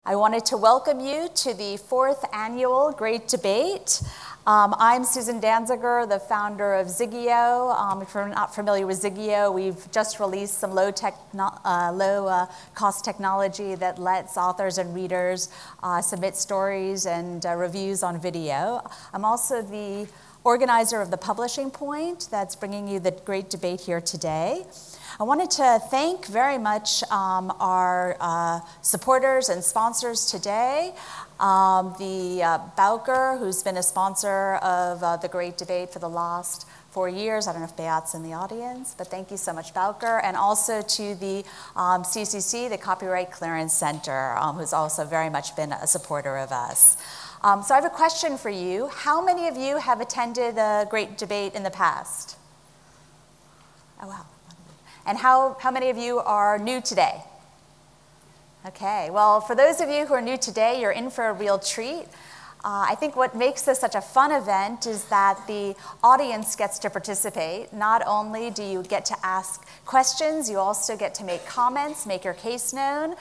I wanted to welcome you to the 4th annual Great Debate. I'm Susan Danziger, the founder of Zigio. If you're not familiar with Zigio, we've just released some low-cost technology that lets authors and readers submit stories and reviews on video. I'm also the organizer of the Publishing Point that's bringing you the Great Debate here today. I wanted to thank very much our supporters and sponsors today. Bowker, who's been a sponsor of the Great Debate for the last 4 years. I don't know if Beat's in the audience, but thank you so much, Bowker. And also to the CCC, the Copyright Clearance Center, who's also very much been a supporter of us. So I have a question for you. How many of you have attended a Great Debate in the past? Oh, wow. And how many of you are new today? Okay, well, for those of you who are new today, you're in for a real treat. I think what makes this such a fun event is that the audience gets to participate. Not only do you get to ask questions, you also get to make comments, make your case known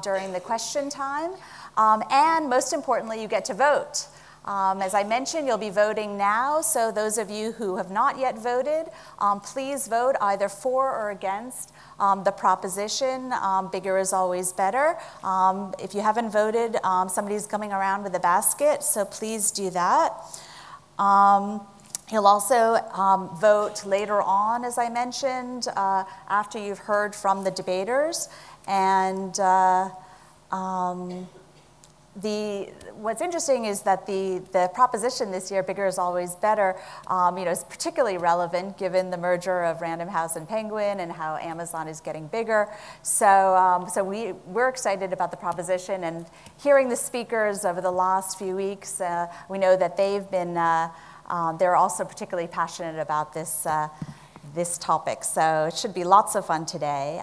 during the question time. And most importantly, you get to vote. As I mentioned, you'll be voting now, so those of you who have not yet voted, please vote either for or against the proposition. Bigger is always better. If you haven't voted, somebody's coming around with a basket, so please do that. You'll also vote later on, as I mentioned, after you've heard from the debaters. And what's interesting is that the proposition this year, bigger is always better, is particularly relevant given the merger of Random House and Penguin and how Amazon is getting bigger. So, we're excited about the proposition, and hearing the speakers over the last few weeks, we know that they're also particularly passionate about this topic, so it should be lots of fun today.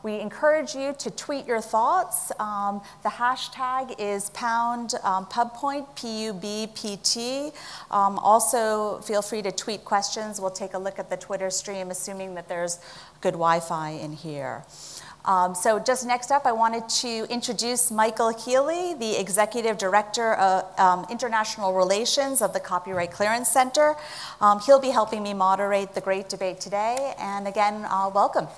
We encourage you to tweet your thoughts. The hashtag is #PubPoint, PUBPT. Also, feel free to tweet questions. We'll take a look at the Twitter stream, assuming that there's good Wi-Fi in here. So just next up, I wanted to introduce Michael Healy, the Executive Director of International Relations of the Copyright Clearance Center. He'll be helping me moderate the Great Debate today. And again, welcome.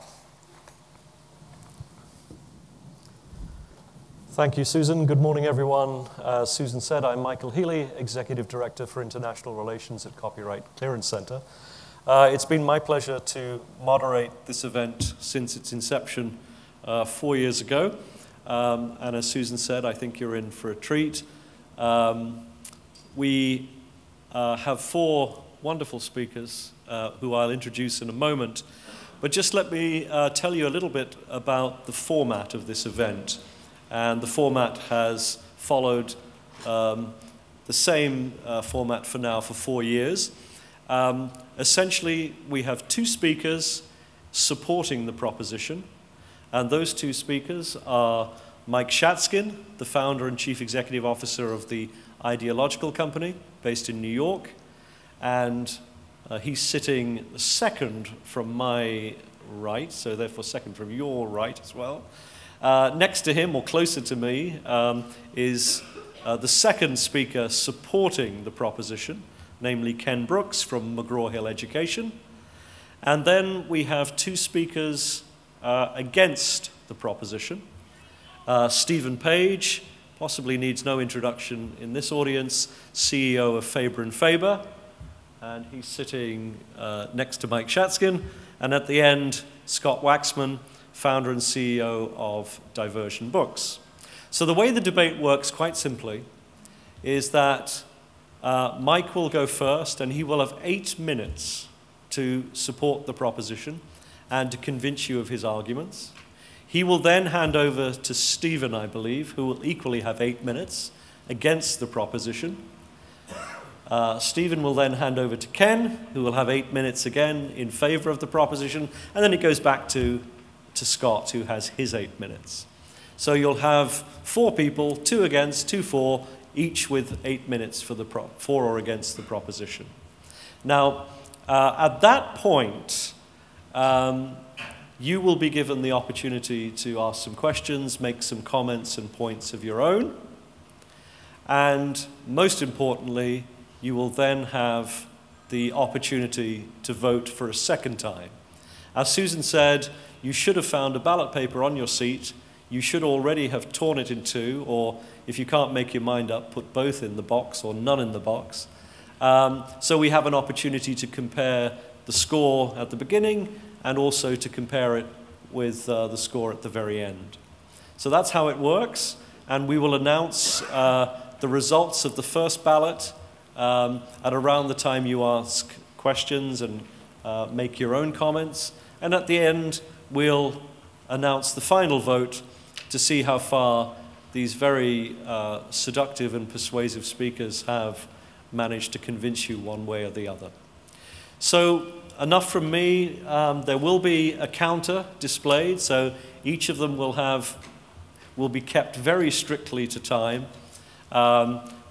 Thank you, Susan. Good morning, everyone. As Susan said, I'm Michael Healy, Executive Director for International Relations at Copyright Clearance Center. It's been my pleasure to moderate this event since its inception 4 years ago. And as Susan said, I think you're in for a treat. We have 4 wonderful speakers who I'll introduce in a moment. But just let me tell you a little bit about the format of this event. And the format has followed the same format for now for 4 years. Essentially, we have 2 speakers supporting the proposition. And those 2 speakers are Mike Shatskin, the founder and chief executive officer of the Ideological Company based in New York. And he's sitting second from my right, so therefore second from your right as well. Next to him, or closer to me, is the second speaker supporting the proposition, namely Ken Brooks from McGraw-Hill Education. And then we have 2 speakers against the proposition. Stephen Page, possibly needs no introduction in this audience, CEO of Faber & Faber, and he's sitting next to Mike Shatskin. And at the end, Scott Waxman, founder and CEO of Diversion Books. So the way the debate works, quite simply, is that Mike will go first, and he will have 8 minutes to support the proposition and to convince you of his arguments. He will then hand over to Stephen, I believe, who will equally have 8 minutes against the proposition. Stephen will then hand over to Ken, who will have 8 minutes again in favor of the proposition, and then it goes back to Scott, who has his 8 minutes. So you'll have 4 people, 2 against, 2 for, each with 8 minutes for or against the proposition. Now, at that point, You will be given the opportunity to ask some questions, make some comments and points of your own. And most importantly, you will then have the opportunity to vote for a second time. As Susan said, you should have found a ballot paper on your seat. You should already have torn it in two, or if you can't make your mind up, put both in the box or none in the box. So we have an opportunity to compare the score at the beginning and also to compare it with the score at the very end. So that's how it works, and we will announce the results of the first ballot at around the time you ask questions and make your own comments. And at the end, we'll announce the final vote to see how far these very seductive and persuasive speakers have managed to convince you one way or the other. So enough from me. There will be a counter displayed, so each of them will be kept very strictly to time.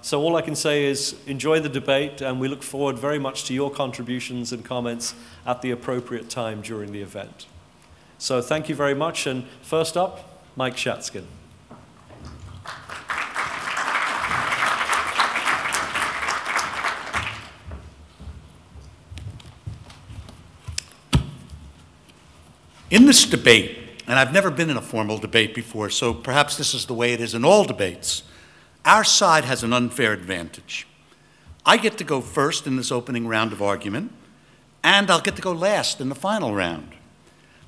So all I can say is enjoy the debate, and we look forward very much to your contributions and comments at the appropriate time during the event. So thank you very much, and first up, Mike Shatskin. In this debate, and I've never been in a formal debate before, so perhaps this is the way it is in all debates, our side has an unfair advantage. I get to go first in this opening round of argument, and I'll get to go last in the final round.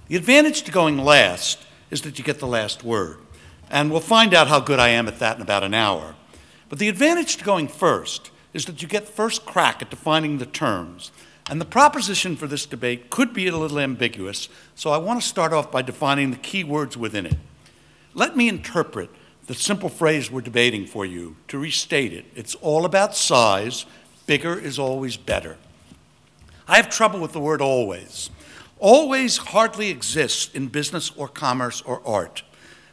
The advantage to going last is that you get the last word, and we'll find out how good I am at that in about an hour. But the advantage to going first is that you get first crack at defining the terms. And the proposition for this debate could be a little ambiguous, so I want to start off by defining the key words within it. Let me interpret the simple phrase we're debating for you. To restate it, it's all about size. Bigger is always better. I have trouble with the word always. Always hardly exists in business or commerce or art.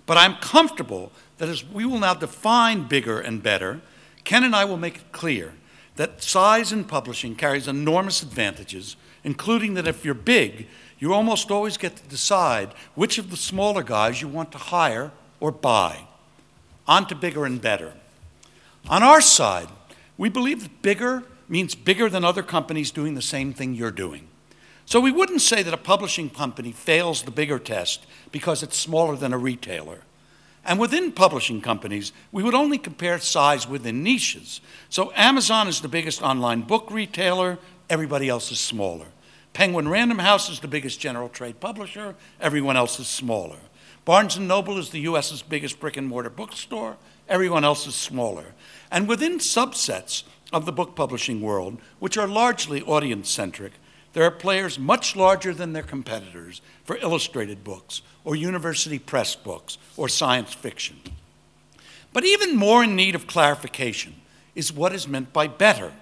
But I'm comfortable that as we will now define bigger and better, Ken and I will make it clear that size in publishing carries enormous advantages, including that if you're big, you almost always get to decide which of the smaller guys you want to hire or buy. On to bigger and better. On our side, we believe that bigger means bigger than other companies doing the same thing you're doing. So we wouldn't say that a publishing company fails the bigger test because it's smaller than a retailer. And within publishing companies, we would only compare size within niches. So Amazon is the biggest online book retailer, everybody else is smaller. Penguin Random House is the biggest general trade publisher, everyone else is smaller. Barnes & Noble is the U.S.'s biggest brick-and-mortar bookstore, everyone else is smaller. And within subsets of the book publishing world, which are largely audience-centric, there are players much larger than their competitors for illustrated books, or university press books, or science fiction. But even more in need of clarification is what is meant by better.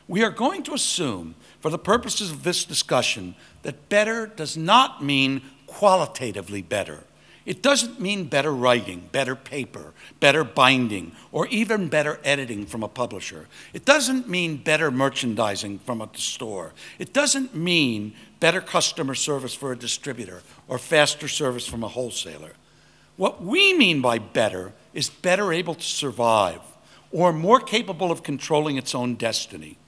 We are going to assume, for the purposes of this discussion, that better does not mean qualitatively better. It doesn't mean better writing, better paper, better binding, or even better editing from a publisher. It doesn't mean better merchandising from a store. It doesn't mean better customer service for a distributor or faster service from a wholesaler. What we mean by better is better able to survive or more capable of controlling its own destiny.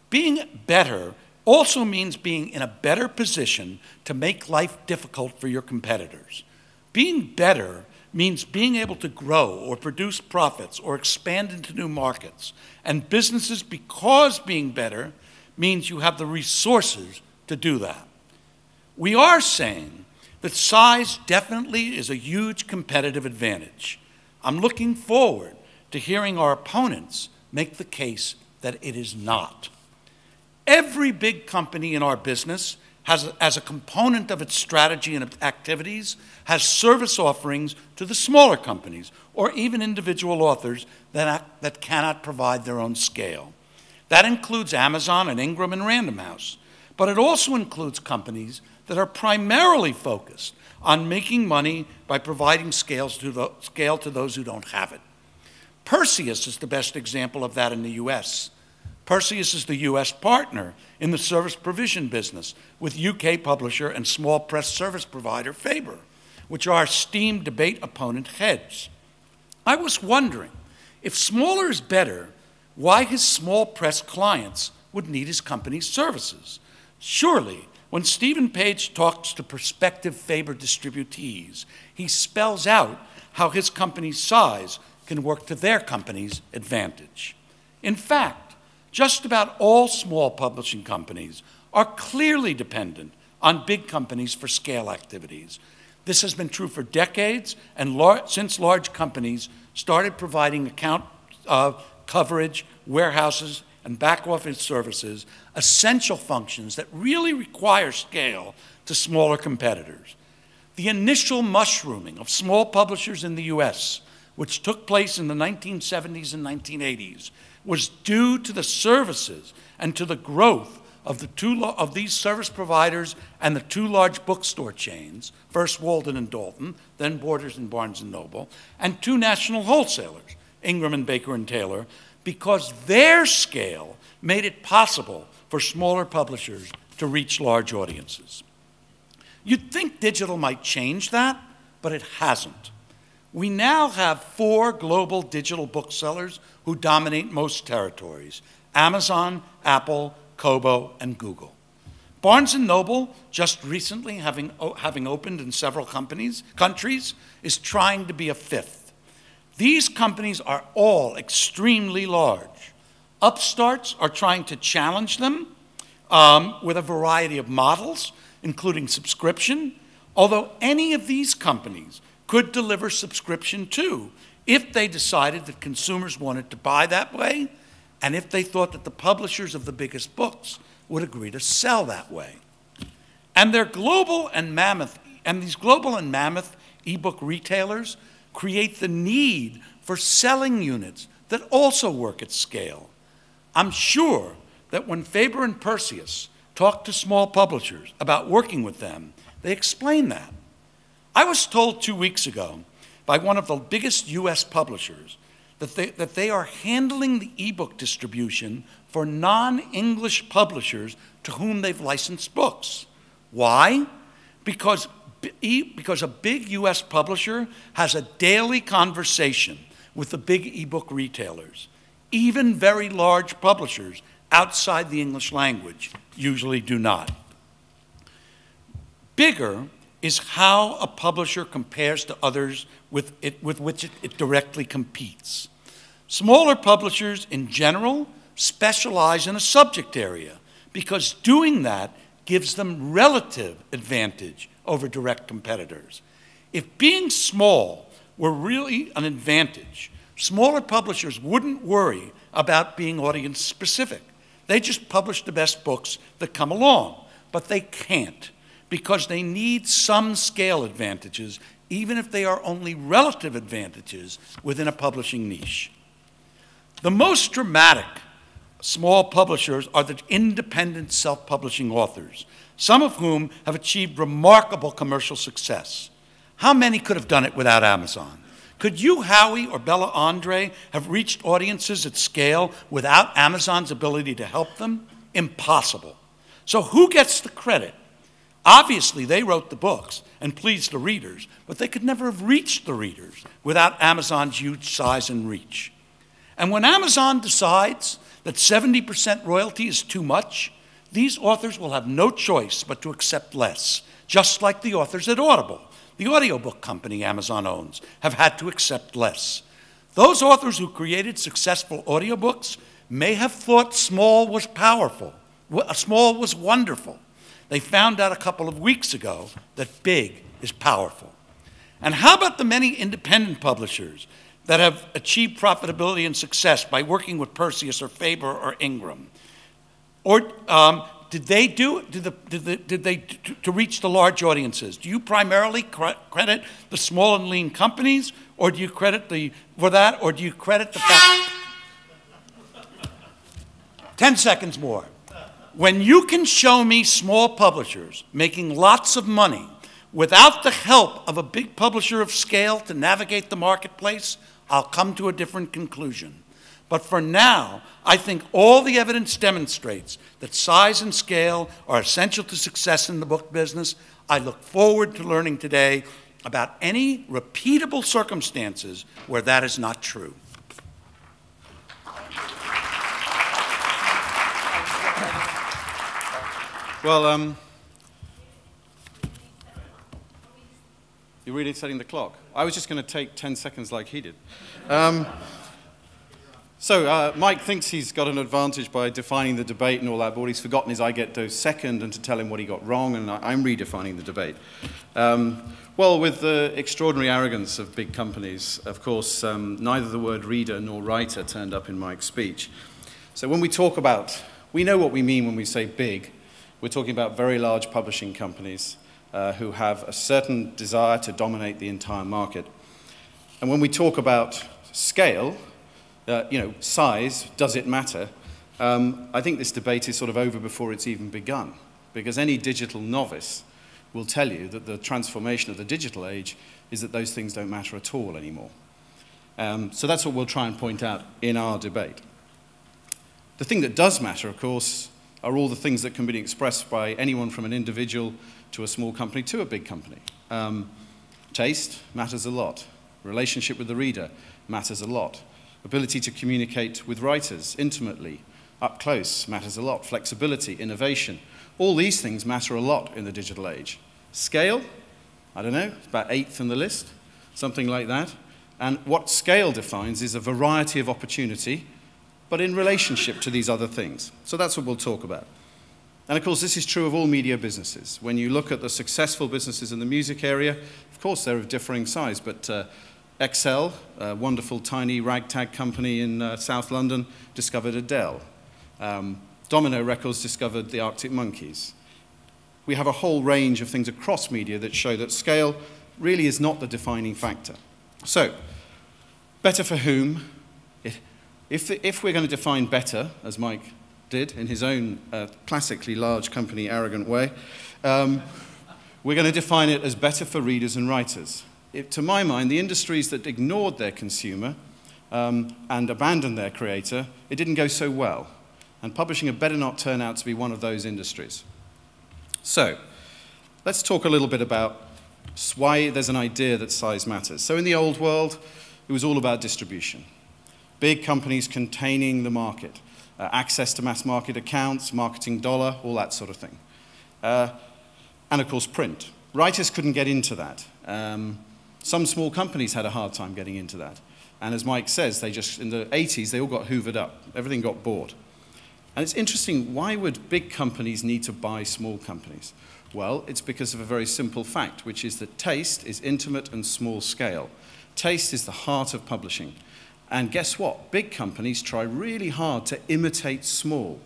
Being better also means being in a better position to make life difficult for your competitors. Being better means being able to grow or produce profits or expand into new markets. And businesses, because being better, means you have the resources to do that. We are saying that size definitely is a huge competitive advantage. I'm looking forward to hearing our opponents make the case that it is not. Every big company in our business has, as a component of its strategy and activities, has service offerings to the smaller companies or even individual authors that cannot provide their own scale. That includes Amazon and Ingram and Random House, but it also includes companies that are primarily focused on making money by providing scale to those who don't have it. Perseus is the best example of that in the US. Perseus is the US partner in the service provision business with UK publisher and small press service provider Faber, which our esteemed debate opponent heads. I was wondering, if smaller is better, why his small press clients would need his company's services. Surely, when Stephen Page talks to prospective Faber distributees, he spells out how his company's size can work to their company's advantage. In fact, just about all small publishing companies are clearly dependent on big companies for scale activities. This has been true for decades, and since large companies started providing account coverage, warehouses, and back office services, essential functions that really require scale to smaller competitors. The initial mushrooming of small publishers in the US, which took place in the 1970s and 1980s, was due to the services and to the growth of these service providers and the two large bookstore chains, first Walden and Dalton, then Borders and Barnes & Noble, and two national wholesalers, Ingram and Baker and Taylor, because their scale made it possible for smaller publishers to reach large audiences. You'd think digital might change that, but it hasn't. We now have 4 global digital booksellers who dominate most territories: Amazon, Apple, Kobo, and Google. Barnes & Noble, just recently having opened in several countries, is trying to be a 5th. These companies are all extremely large. Upstarts are trying to challenge them with a variety of models, including subscription, although any of these companies could deliver subscription too if they decided that consumers wanted to buy that way and if they thought that the publishers of the biggest books would agree to sell that way. And these global and mammoth ebook retailers create the need for selling units that also work at scale. I'm sure that when Faber and Perseus talk to small publishers about working with them, they explain that. I was told 2 weeks ago by one of the biggest US publishers that they are handling the ebook distribution for non-English publishers to whom they've licensed books. Why? Because a big US publisher has a daily conversation with the big ebook retailers. Even very large publishers outside the English language usually do not. Bigger is how a publisher compares to others with which it directly competes. Smaller publishers in general specialize in a subject area because doing that gives them relative advantage over direct competitors. If being small were really an advantage, smaller publishers wouldn't worry about being audience specific. They just publish the best books that come along, but they can't because they need some scale advantages, even if they are only relative advantages within a publishing niche. The most dramatic small publishers are the independent self-publishing authors, some of whom have achieved remarkable commercial success. How many could have done it without Amazon? Could you, Howie, or Bella Andre have reached audiences at scale without Amazon's ability to help them? Impossible. So who gets the credit? Obviously, they wrote the books and pleased the readers, but they could never have reached the readers without Amazon's huge size and reach. And when Amazon decides that 70% royalty is too much, these authors will have no choice but to accept less, just like the authors at Audible, the audiobook company Amazon owns, have had to accept less. Those authors who created successful audiobooks may have thought small was powerful, small was wonderful. They found out a couple of weeks ago that big is powerful. And how about the many independent publishers that have achieved profitability and success by working with Perseus or Faber or Ingram? Or did they to reach the large audiences? Do you primarily credit the small and lean companies, or do you credit the fact? 10 seconds more. When you can show me small publishers making lots of money without the help of a big publisher of scale to navigate the marketplace, I'll come to a different conclusion. But for now, I think all the evidence demonstrates that size and scale are essential to success in the book business. I look forward to learning today about any repeatable circumstances where that is not true. Well, you're really setting the clock. I was just going to take 10 seconds like he did. Mike thinks he's got an advantage by defining the debate and all that, but what he's forgotten is I get to second and to tell him what he got wrong, and I'm redefining the debate. Well, with the extraordinary arrogance of big companies, of course, neither the word reader nor writer turned up in Mike's speech. So when we talk about, we know what we mean when we say big. We're talking about very large publishing companies who have a certain desire to dominate the entire market. And when we talk about scale, size, does it matter? I think this debate is sort of over before it's even begun, because any digital novice will tell you that the transformation of the digital age is that those things don't matter at all anymore. So that's what we'll try and point out in our debate. The thing that does matter, of course, are all the things that can be expressed by anyone from an individual to a small company to a big company. Taste matters a lot. Relationship with the reader matters a lot. Ability to communicate with writers intimately, up close, matters a lot. Flexibility, innovation, all these things matter a lot in the digital age. Scale, I don't know, it's about 8th in the list, something like that. And what scale defines is a variety of opportunity, but in relationship to these other things. So that's what we'll talk about. And of course, this is true of all media businesses. When you look at the successful businesses in the music area, of course, they're of differing size, but Excel, a wonderful tiny ragtag company in South London, discovered Adele. Domino Records discovered the Arctic Monkeys. We have a whole range of things across media that show that scale really is not the defining factor. So, better for whom? If we're going to define better, as Mike did in his own classically large company arrogant way, we're going to define it as better for readers and writers. To my mind, the industries that ignored their consumer and abandoned their creator, it didn't go so well. And publishing had better not turn out to be one of those industries. So, let's talk a little bit about why there's an idea that size matters. So in the old world, it was all about distribution. Big companies containing the market, access to mass market accounts, marketing dollar, all that sort of thing. And of course, print. Writers couldn't get into that. Some small companies had a hard time getting into that. And as Mike says, in the 80s, they all got hoovered up. Everything got bought. And it's interesting, why would big companies need to buy small companies? Well, it's because of a very simple fact, which is that taste is intimate and small scale. Taste is the heart of publishing. And guess what? Big companies try really hard to imitate small.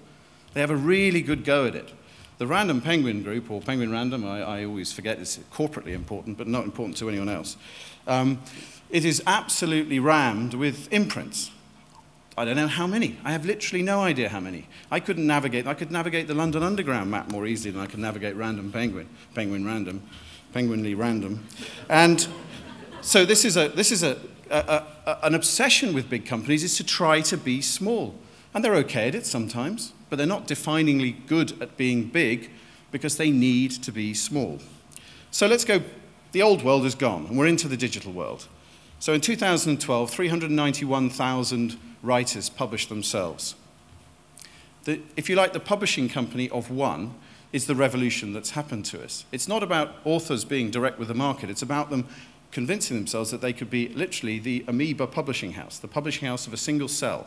They have a really good go at it. The Random Penguin Group, or Penguin Random, I always forget, it's corporately important, but not important to anyone else. It is absolutely rammed with imprints. I don't know how many. I have literally no idea how many. I could navigate the London Underground map more easily than I could navigate Random Penguin, Penguin Random, Penguinly Random. And so this is an obsession with big companies is to try to be small. And they're okay at it sometimes, but they're not definingly good at being big because they need to be small. So let's go, the old world is gone, and we're into the digital world. So in 2012, 391,000 writers published themselves. If you like, the publishing company of one is the revolution that's happened to us. It's not about authors being direct with the market. It's about them convincing themselves that they could be literally the amoeba publishing house, the publishing house of a single cell,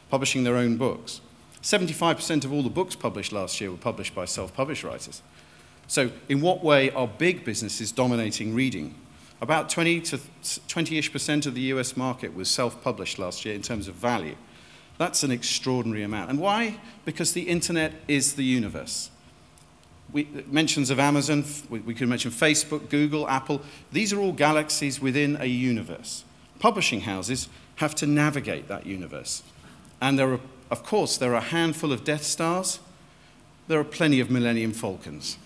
publishing their own books. 75% of all the books published last year were published by self-published writers. So in what way are big businesses dominating reading? About 20-ish% of the US market was self-published last year in terms of value. That's an extraordinary amount. And why? Because the internet is the universe. Mentions of Amazon, we could mention Facebook, Google, Apple. These are all galaxies within a universe. Publishing houses have to navigate that universe. And there are, of course, there are a handful of Death Stars. There are plenty of Millennium Falcons.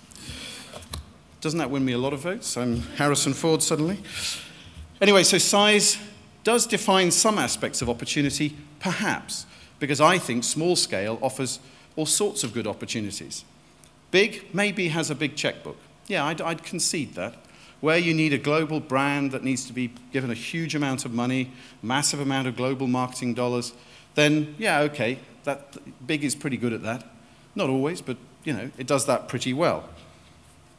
Doesn't that win me a lot of votes? I'm Harrison Ford suddenly. Anyway, so size does define some aspects of opportunity, perhaps, because I think small scale offers all sorts of good opportunities. Big maybe has a big checkbook. Yeah, I'd concede that. Where you need a global brand that needs to be given a huge amount of money, massive amount of global marketing dollars, then yeah, okay, that big is pretty good at that. Not always, but you know, it does that pretty well.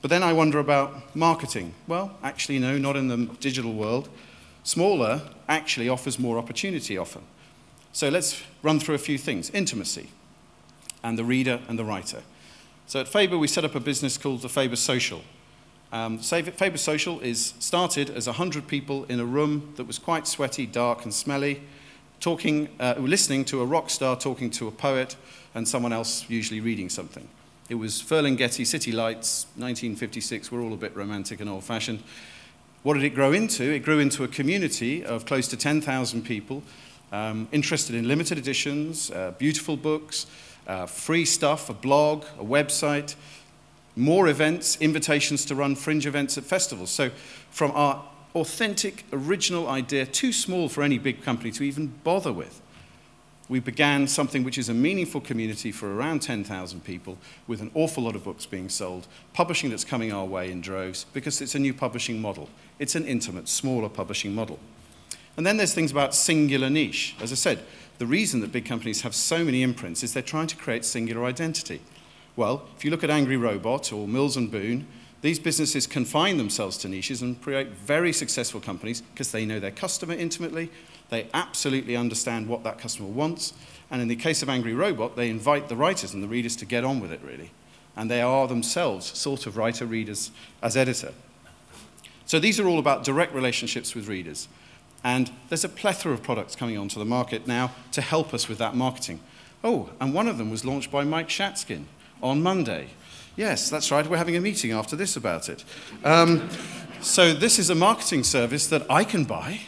But then I wonder about marketing. Well, actually no, not in the digital world. Smaller actually offers more opportunity often. So let's run through a few things. Intimacy, and the reader and the writer. So at Faber, we set up a business called the Faber Social. Faber Social is started as 100 people in a room that was quite sweaty, dark, and smelly, listening to a rock star talking to a poet and someone else usually reading something. It was Ferlinghetti City Lights, 1956. We're all a bit romantic and old-fashioned. What did it grow into? It grew into a community of close to 10,000 people interested in limited editions, beautiful books, free stuff, a blog, a website, more events, invitations to run fringe events at festivals. So from our authentic, original idea, too small for any big company to even bother with, we began something which is a meaningful community for around 10,000 people with an awful lot of books being sold, publishing that's coming our way in droves because it's a new publishing model. It's an intimate, smaller publishing model. And then there's things about singular niche. As I said, the reason that big companies have so many imprints is they're trying to create singular identity. Well, if you look at Angry Robot or Mills & Boon, these businesses confine themselves to niches and create very successful companies because they know their customer intimately, they absolutely understand what that customer wants, and in the case of Angry Robot, they invite the writers and the readers to get on with it, really. And they are themselves sort of writer-readers as editor. So these are all about direct relationships with readers. And there's a plethora of products coming onto the market now to help us with that marketing. Oh, and one of them was launched by Mike Shatskin on Monday. Yes, that's right, we're having a meeting after this about it. So this is a marketing service that I can buy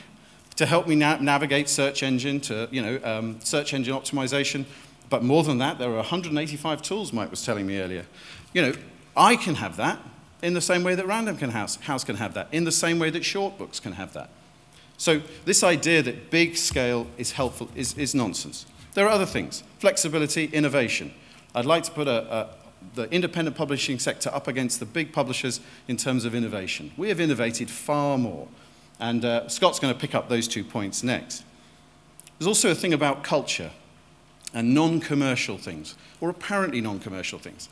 to help me navigate search engine, search engine optimization. But more than that, there are 185 tools Mike was telling me earlier. You know, I can have that in the same way that Random House can have that, in the same way that short books can have that. So this idea that big scale is helpful is nonsense. There are other things, flexibility, innovation. I'd like to put the independent publishing sector up against the big publishers in terms of innovation. We have innovated far more. And Scott's going to pick up those 2 points next. There's also a thing about culture and non-commercial things, or apparently non-commercial things.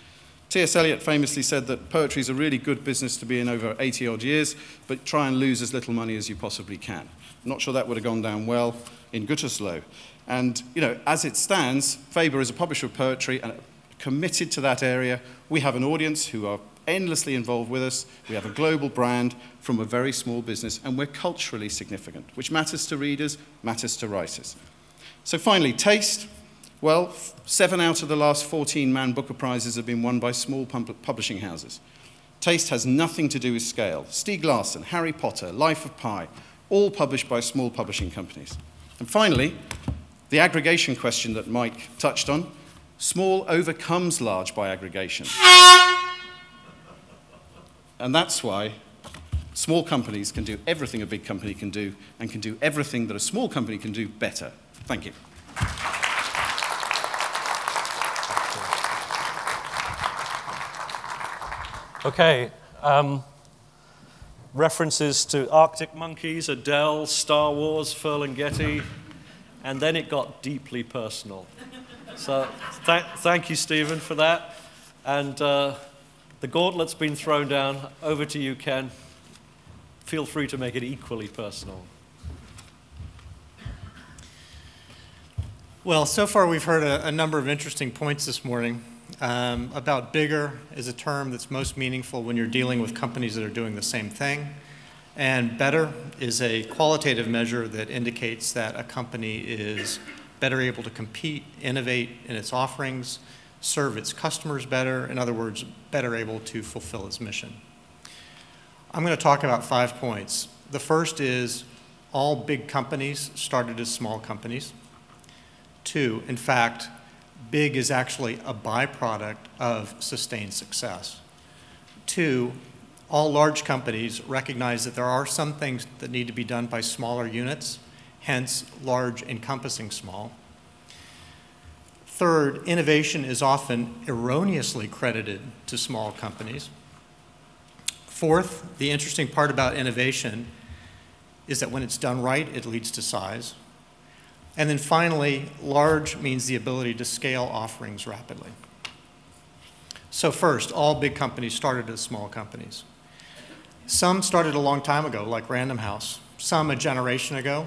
T.S. Eliot famously said that poetry is a really good business to be in over 80-odd years, but try and lose as little money as you possibly can. I'm not sure that would have gone down well in Gütersloh. And, you know, as it stands, Faber is a publisher of poetry and committed to that area. We have an audience who are endlessly involved with us. We have a global brand from a very small business, and we're culturally significant, which matters to readers, matters to writers. So finally, taste. Well, 7 out of the last 14 Man Booker Prizes have been won by small publishing houses. Taste has nothing to do with scale. Stieg Larsson, Harry Potter, Life of Pi, all published by small publishing companies. And finally, the aggregation question that Mike touched on. Small overcomes large by aggregation. And that's why small companies can do everything a big company can do and can do everything that a small company can do better. Thank you. Okay. References to Arctic Monkeys, Adele, Star Wars, Ferlinghetti, and then it got deeply personal. So thank you, Stephen, for that. And the gauntlet's been thrown down. Over to you, Ken. Feel free to make it equally personal. Well, so far we've heard a number of interesting points this morning about bigger is a term that's most meaningful when you're dealing with companies that are doing the same thing. And better is a qualitative measure that indicates that a company is better able to compete, innovate in its offerings, serve its customers better, in other words, better able to fulfill its mission. I'm going to talk about 5 points. The first is all big companies started as small companies. 2, in fact, big is actually a byproduct of sustained success. 2, all large companies recognize that there are some things that need to be done by smaller units, hence large encompassing small. Third, innovation is often erroneously credited to small companies. Fourth, the interesting part about innovation is that when it's done right, it leads to size. And then finally, large means the ability to scale offerings rapidly. So first, all big companies started as small companies. Some started a long time ago, like Random House. Some a generation ago,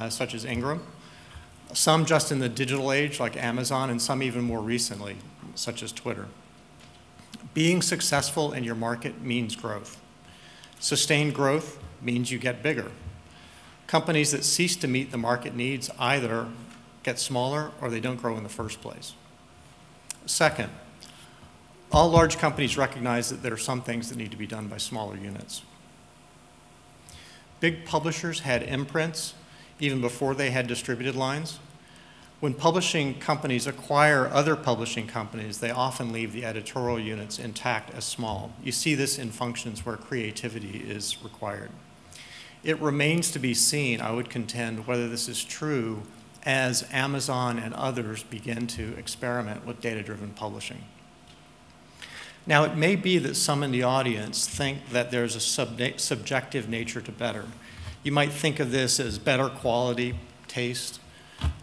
such as Ingram. Some just in the digital age, like Amazon, and some even more recently, such as Twitter. Being successful in your market means growth. Sustained growth means you get bigger. Companies that cease to meet the market needs either get smaller or they don't grow in the first place. Second, all large companies recognize that there are some things that need to be done by smaller units. Big publishers had imprints even before they had distributed lines. When publishing companies acquire other publishing companies, they often leave the editorial units intact as small. You see this in functions where creativity is required. It remains to be seen, I would contend, whether this is true as Amazon and others begin to experiment with data-driven publishing. Now, it may be that some in the audience think that there's a subjective nature to better. You might think of this as better quality, taste,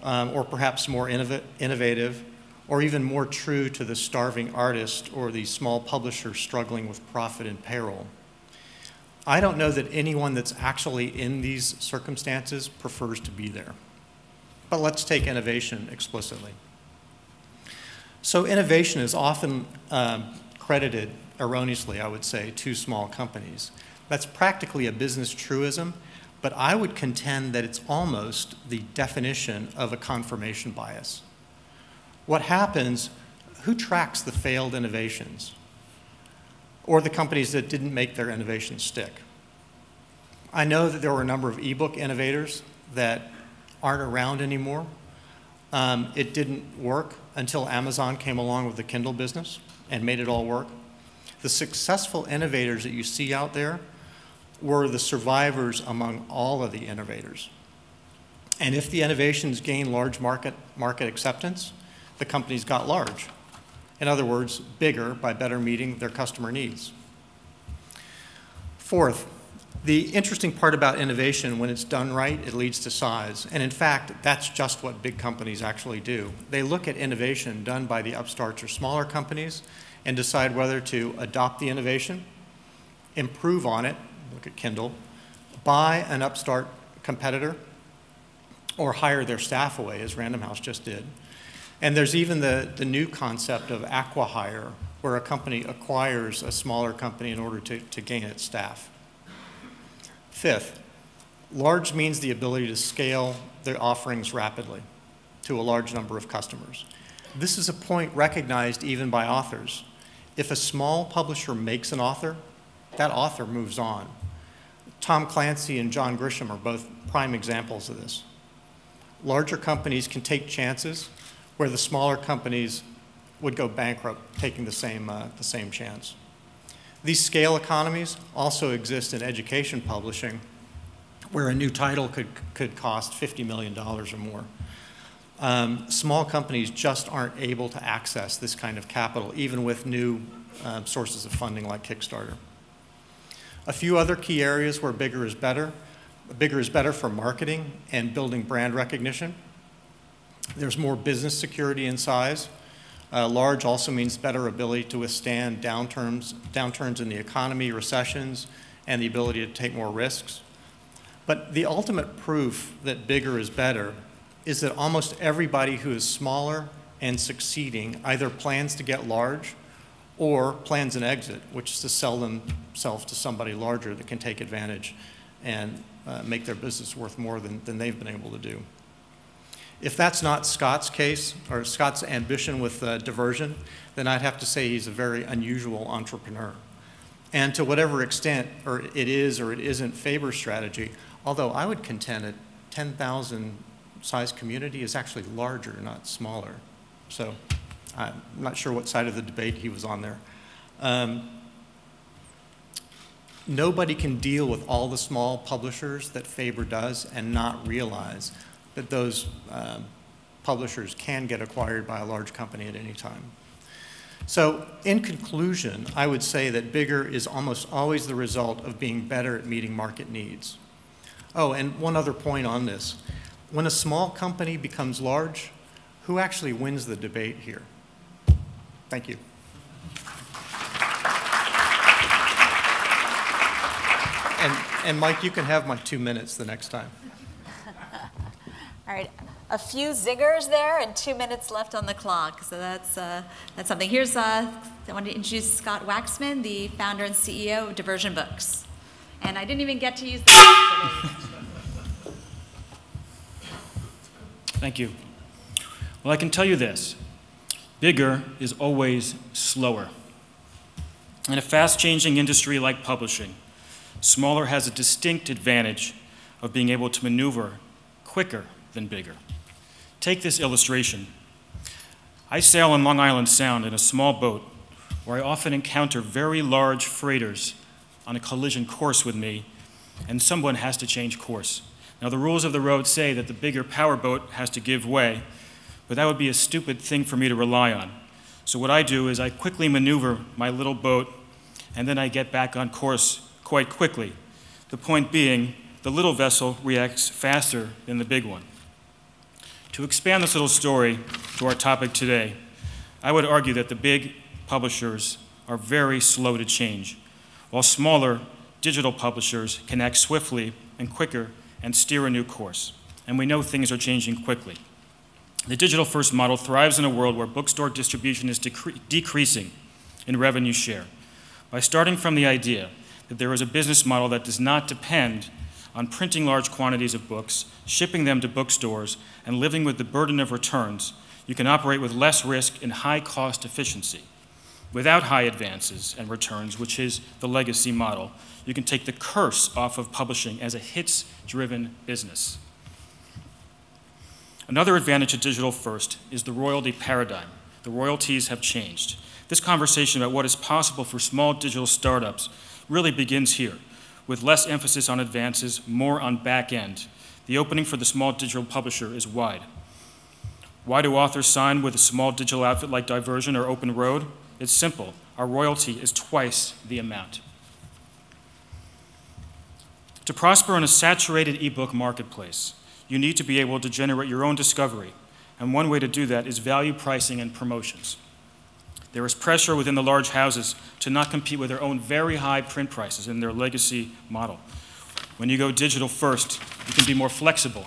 or perhaps more innovative, or even more true to the starving artist or the small publisher struggling with profit and payroll. I don't know that anyone that's actually in these circumstances prefers to be there. But let's take innovation explicitly. So innovation is often credited erroneously, I would say, to small companies. That's practically a business truism, but I would contend that it's almost the definition of a confirmation bias. What happens, who tracks the failed innovations or the companies that didn't make their innovations stick? I know that there were a number of ebook innovators that aren't around anymore. It didn't work until Amazon came along with the Kindle business and made it all work. The successful innovators that you see out there were the survivors among all of the innovators. And if the innovations gain large market acceptance, the companies got large. In other words, bigger by better meeting their customer needs. Fourth, the interesting part about innovation, when it's done right, it leads to size. And in fact, that's just what big companies actually do. They look at innovation done by the upstarts or smaller companies and decide whether to adopt the innovation, improve on it, look at Kindle, buy an upstart competitor, or hire their staff away, as Random House just did. And there's even the new concept of acqui-hire, where a company acquires a smaller company in order to gain its staff. Fifth, large means the ability to scale the offerings rapidly to a large number of customers. This is a point recognized even by authors. If a small publisher makes an author, that author moves on. Tom Clancy and John Grisham are both prime examples of this. Larger companies can take chances where the smaller companies would go bankrupt taking the same chance. These scale economies also exist in education publishing, where a new title could cost $50 million or more. Small companies just aren't able to access this kind of capital, even with new sources of funding like Kickstarter. A few other key areas where bigger is better. Bigger is better for marketing and building brand recognition. There's more business security in size. Large also means better ability to withstand downturns in the economy, recessions, and the ability to take more risks. But the ultimate proof that bigger is better is that almost everybody who is smaller and succeeding either plans to get large or plans an exit, which is to sell themselves to somebody larger that can take advantage and make their business worth more than they've been able to do. If that's not Scott's case, or Scott's ambition with diversion, then I'd have to say he's a very unusual entrepreneur. And to whatever extent it is or it isn't Faber's strategy, although I would contend a 10,000 size community is actually larger, not smaller. So I'm not sure what side of the debate he was on there. nobody can deal with all the small publishers that Faber does and not realize that those publishers can get acquired by a large company at any time. So in conclusion, I would say that bigger is almost always the result of being better at meeting market needs. Oh, and one other point on this. When a small company becomes large, who actually wins the debate here? Thank you. And Mike, you can have my 2 minutes the next time. All right, a few zingers there and 2 minutes left on the clock. So that's something. Here's, I want to introduce Scott Waxman, the founder and CEO of Diversion Books. And I didn't even get to use the Thank you. Well, I can tell you this. Bigger is always slower. In a fast-changing industry like publishing, smaller has a distinct advantage of being able to maneuver quicker than bigger. Take this illustration. I sail on Long Island Sound in a small boat where I often encounter very large freighters on a collision course with me, and someone has to change course. Now, the rules of the road say that the bigger powerboat has to give way, but that would be a stupid thing for me to rely on. So what I do is I quickly maneuver my little boat, and then I get back on course quite quickly. The point being, the little vessel reacts faster than the big one. To expand this little story to our topic today, I would argue that the big publishers are very slow to change, while smaller digital publishers can act swiftly and quicker and steer a new course. And we know things are changing quickly. The digital-first model thrives in a world where bookstore distribution is decreasing in revenue share. By starting from the idea that there is a business model that does not depend on printing large quantities of books, shipping them to bookstores, and living with the burden of returns, you can operate with less risk and high cost efficiency. Without high advances and returns, which is the legacy model, you can take the curse off of publishing as a hits-driven business. Another advantage of digital first is the royalty paradigm. The royalties have changed. This conversation about what is possible for small digital startups really begins here, with less emphasis on advances, more on back end. The opening for the small digital publisher is wide. Why do authors sign with a small digital outfit like Diversion or Open Road? It's simple. Our royalty is twice the amount. To prosper in a saturated ebook marketplace, you need to be able to generate your own discovery, and one way to do that is value pricing and promotions. There is pressure within the large houses to not compete with their own very high print prices in their legacy model. When you go digital first, you can be more flexible.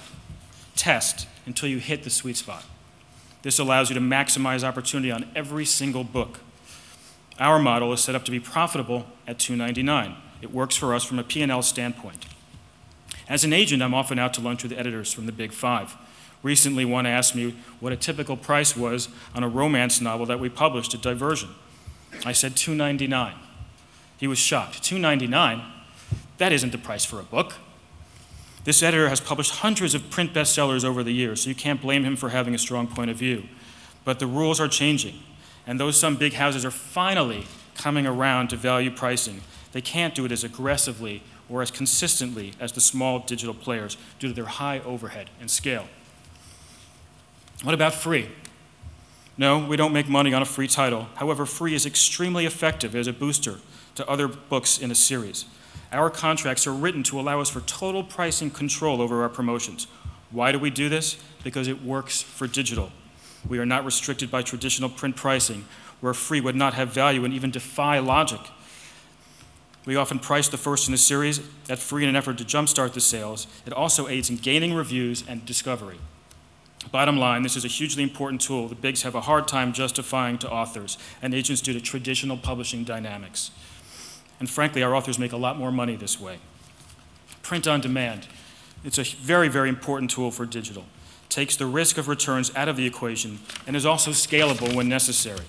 Test until you hit the sweet spot. This allows you to maximize opportunity on every single book. Our model is set up to be profitable at $2.99. It works for us from a P&L standpoint. As an agent, I'm often out to lunch with editors from the Big Five. Recently, one asked me what a typical price was on a romance novel that we published at Diversion. I said $2.99. He was shocked. $2.99? That isn't the price for a book. This editor has published hundreds of print bestsellers over the years, so you can't blame him for having a strong point of view. But the rules are changing, and though some big houses are finally coming around to value pricing, they can't do it as aggressively or as consistently as the small digital players due to their high overhead and scale. What about free? No, we don't make money on a free title. However, free is extremely effective as a booster to other books in a series. Our contracts are written to allow us for total pricing control over our promotions. Why do we do this? Because it works for digital. We are not restricted by traditional print pricing, where free would not have value and even defy logic. We often price the first in a series at free in an effort to jumpstart the sales. It also aids in gaining reviews and discovery. Bottom line, this is a hugely important tool the bigs have a hard time justifying to authors and agents due to traditional publishing dynamics. And frankly, our authors make a lot more money this way. Print on demand. It's a very, very important tool for digital. Takes the risk of returns out of the equation and is also scalable when necessary.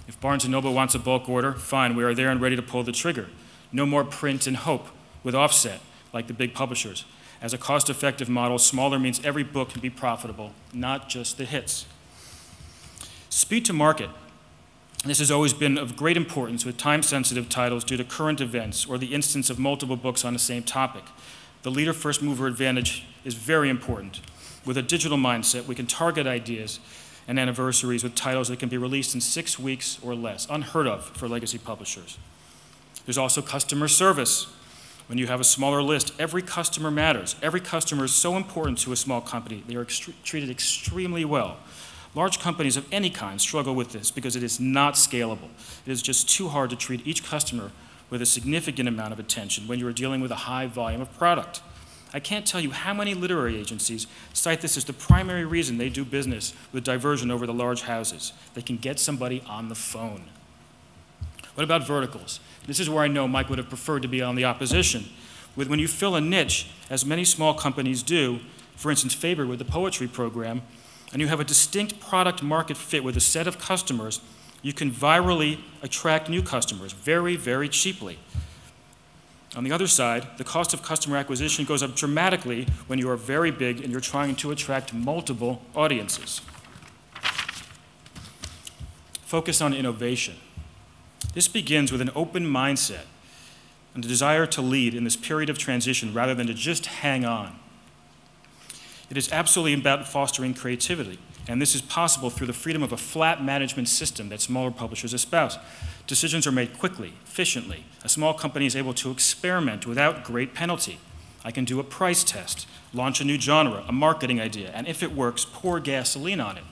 If Barnes & Noble wants a bulk order, fine, we are there and ready to pull the trigger. No more print and hope with offset like the big publishers. As a cost-effective model, smaller means every book can be profitable, not just the hits. Speed to market This has always been of great importance with time-sensitive titles due to current events or the instance of multiple books on the same topic. The leader first mover advantage is very important. With a digital mindset, we can target ideas and anniversaries with titles that can be released in 6 weeks or less, unheard of for legacy publishers. There's also customer service. When you have a smaller list, every customer matters. Every customer is so important to a small company. They are treated extremely well. Large companies of any kind struggle with this because it is not scalable. It is just too hard to treat each customer with a significant amount of attention when you are dealing with a high volume of product. I can't tell you how many literary agencies cite this as the primary reason they do business with diversion over the large houses. They can get somebody on the phone. What about verticals? This is where I know Mike would have preferred to be on the opposition. When you fill a niche, as many small companies do, for instance, Faber with the poetry program, and you have a distinct product market fit with a set of customers, you can virally attract new customers very, very cheaply. On the other side, the cost of customer acquisition goes up dramatically when you are very big and you're trying to attract multiple audiences. Focus on innovation. This begins with an open mindset and a desire to lead in this period of transition rather than to just hang on. It is absolutely about fostering creativity, and this is possible through the freedom of a flat management system that smaller publishers espouse. Decisions are made quickly, efficiently. A small company is able to experiment without great penalty. I can do a price test, launch a new genre, a marketing idea, and if it works, pour gasoline on it.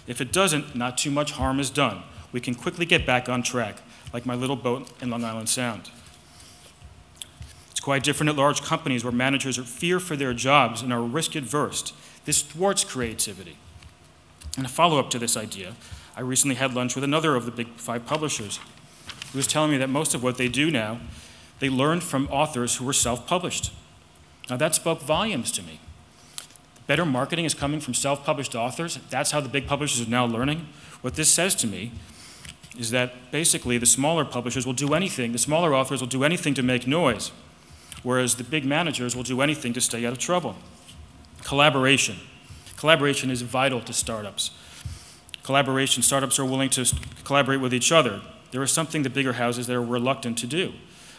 If it doesn't, not too much harm is done. We can quickly get back on track, like my little boat in Long Island Sound. It's quite different at large companies where managers fear for their jobs and are risk-averse. This thwarts creativity. And a follow-up to this idea, I recently had lunch with another of the big 5 publishers who was telling me that most of what they do now, they learned from authors who were self-published. Now that spoke volumes to me. Better marketing is coming from self-published authors. That's how the big publishers are now learning. What this says to me is that basically the smaller publishers will do anything, the smaller authors will do anything to make noise, whereas the big managers will do anything to stay out of trouble. Collaboration. Collaboration is vital to startups. Startups are willing to collaborate with each other. There is something the bigger houses that are reluctant to do.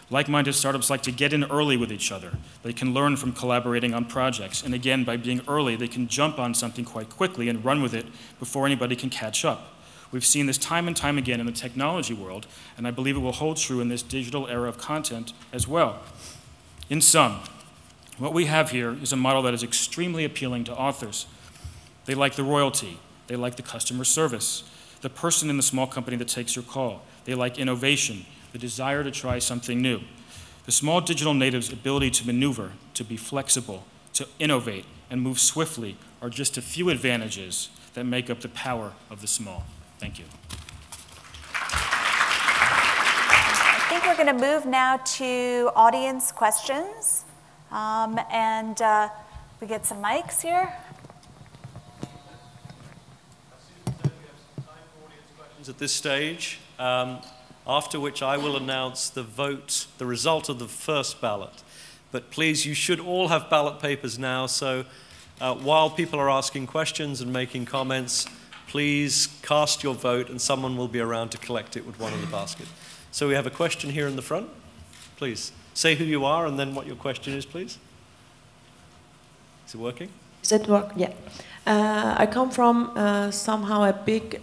Like-minded startups like to get in early with each other. They can learn from collaborating on projects. And again, by being early, they can jump on something quite quickly and run with it before anybody can catch up. We've seen this time and time again in the technology world, and I believe it will hold true in this digital era of content as well. In sum, what we have here is a model that is extremely appealing to authors. They like the royalty. They like the customer service, the person in the small company that takes your call. They like innovation, the desire to try something new. The small digital native's ability to maneuver, to be flexible, to innovate, and move swiftly are just a few advantages that make up the power of the small. Thank you. I think we're going to move now to audience questions. We get some mics here. At this stage, after which I will announce the result of the first ballot. But please, you should all have ballot papers now, so while people are asking questions and making comments, please cast your vote and someone will be around to collect it with one in the basket. So we have a question here in the front. Please, say who you are and then what your question is, please. Is it working? Does it work? Yeah. I come from somehow a big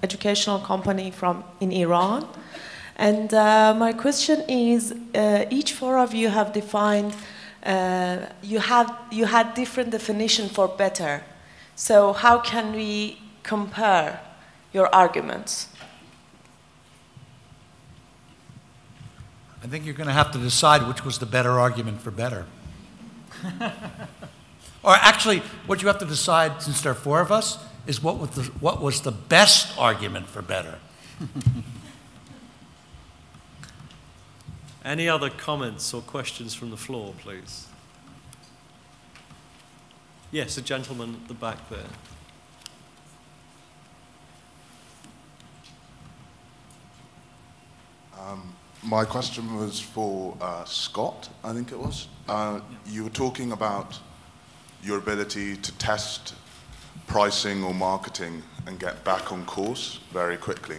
educational company in Iran. And my question is, each 4 of you have defined, you had different definition for better. So how can we compare your arguments? I think you're going to have to decide which was the better argument for better. Or actually, what you have to decide, since there are 4 of us, is what was the best argument for better. Any other comments or questions from the floor, please? Yes, a gentleman at the back there. My question was for Scott, I think it was. You were talking about your ability to test pricing or marketing and get back on course very quickly.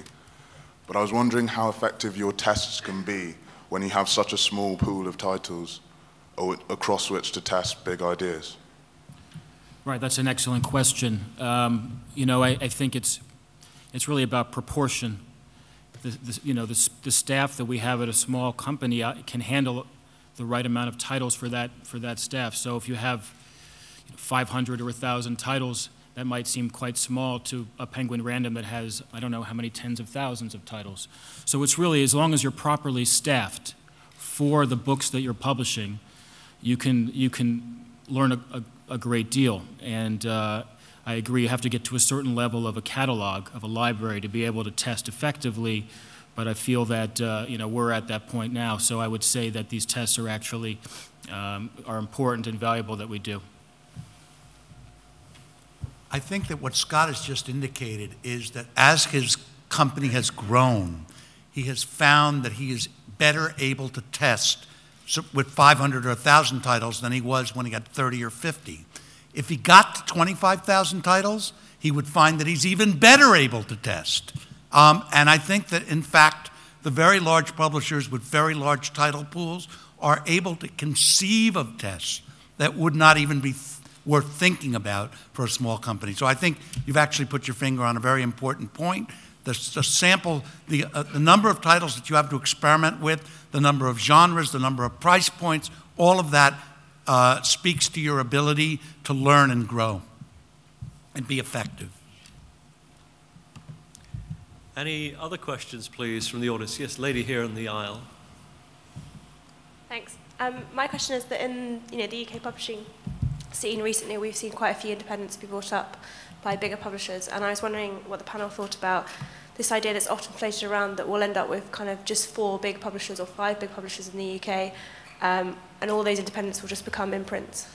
but I was wondering how effective your tests can be when you have such a small pool of titles across which to test big ideas. Right, that's an excellent question. You know, I think it's really about proportion. The staff that we have at a small company can handle the right amount of titles for that staff. So if you have 500 or 1,000 titles, that might seem quite small to a Penguin Random that has, I don't know how many tens of thousands of titles. So it's really, as long as you're properly staffed for the books that you're publishing, you can learn a great deal. And I agree, you have to get to a certain level of a catalog, of a library, to be able to test effectively. But I feel that you know, we're at that point now. So I would say that these tests are actually are important and valuable that we do. I think that what Scott has just indicated is that as his company has grown, he has found that he is better able to test with 500 or 1,000 titles than he was when he got 30 or 50. If he got to 25,000 titles, he would find that he's even better able to test. And I think that, in fact, the very large publishers with very large title pools are able to conceive of tests that would not even be worth thinking about for a small company. So I think you've actually put your finger on a very important point. The sample, the number of titles that you have to experiment with, the number of genres, the number of price points, all of that speaks to your ability to learn and grow and be effective. Any other questions, please, from the audience? Yes, lady here in the aisle. Thanks. My question is that in the UK publishing scene recently, we've seen quite a few independents be brought up by bigger publishers, and I was wondering what the panel thought about this idea that's often floated around that we'll end up with kind of just 4 big publishers or 5 big publishers in the UK, and all those independents will just become imprints.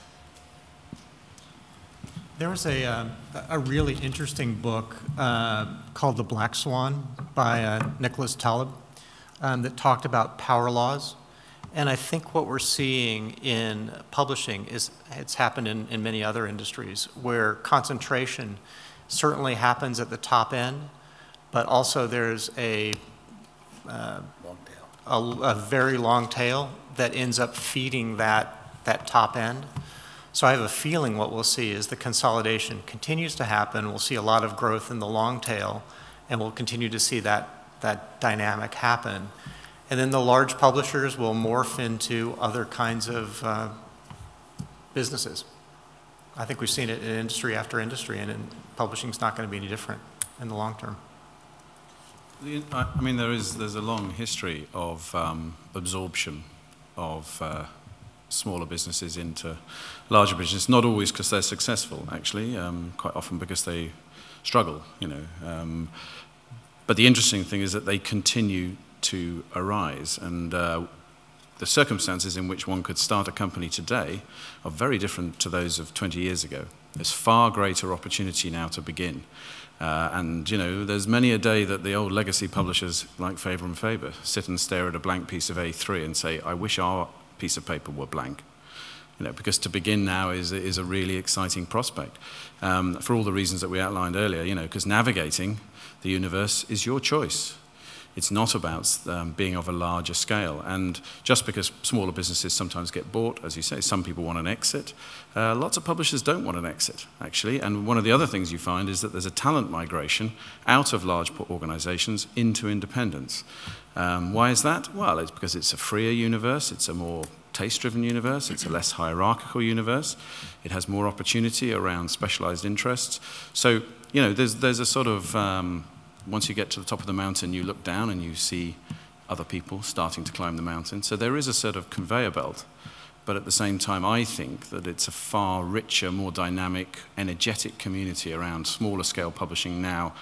There was a really interesting book called The Black Swan by Nicholas Taleb that talked about power laws. And I think what we're seeing in publishing is it's happened in many other industries where concentration certainly happens at the top end, but also there's a very long tail that ends up feeding that top end. So I have a feeling what we'll see is the consolidation continues to happen. We'll see a lot of growth in the long tail, and we'll continue to see that dynamic happen. And then the large publishers will morph into other kinds of businesses. I think we've seen it in industry after industry, and publishing is not going to be any different in the long term. I mean, there's a long history of absorption of smaller businesses into larger businesses, not always because they're successful, actually, quite often because they struggle, you know. But the interesting thing is that they continue to arise, and the circumstances in which one could start a company today are very different to those of 20 years ago. There's far greater opportunity now to begin. And, you know, there's many a day that the old legacy publishers like Faber and Faber sit and stare at a blank piece of A3 and say, I wish our piece of paper were blank. You know, because to begin now is a really exciting prospect. For all the reasons that we outlined earlier, you know, because navigating the universe is your choice. It's not about being of a larger scale. And just because smaller businesses sometimes get bought, as you say, some people want an exit. Lots of publishers don't want an exit, actually. And one of the other things you find is that there's a talent migration out of large organizations into independents. Why is that? Well, it's because it's a freer universe. It's a more taste-driven universe. It's a less hierarchical universe. It has more opportunity around specialized interests. So, you know, there's a sort of... once you get to the top of the mountain, you look down and you see other people starting to climb the mountain. So there is a sort of conveyor belt. But at the same time, I think that it's a far richer, more dynamic, energetic community around smaller scale publishing now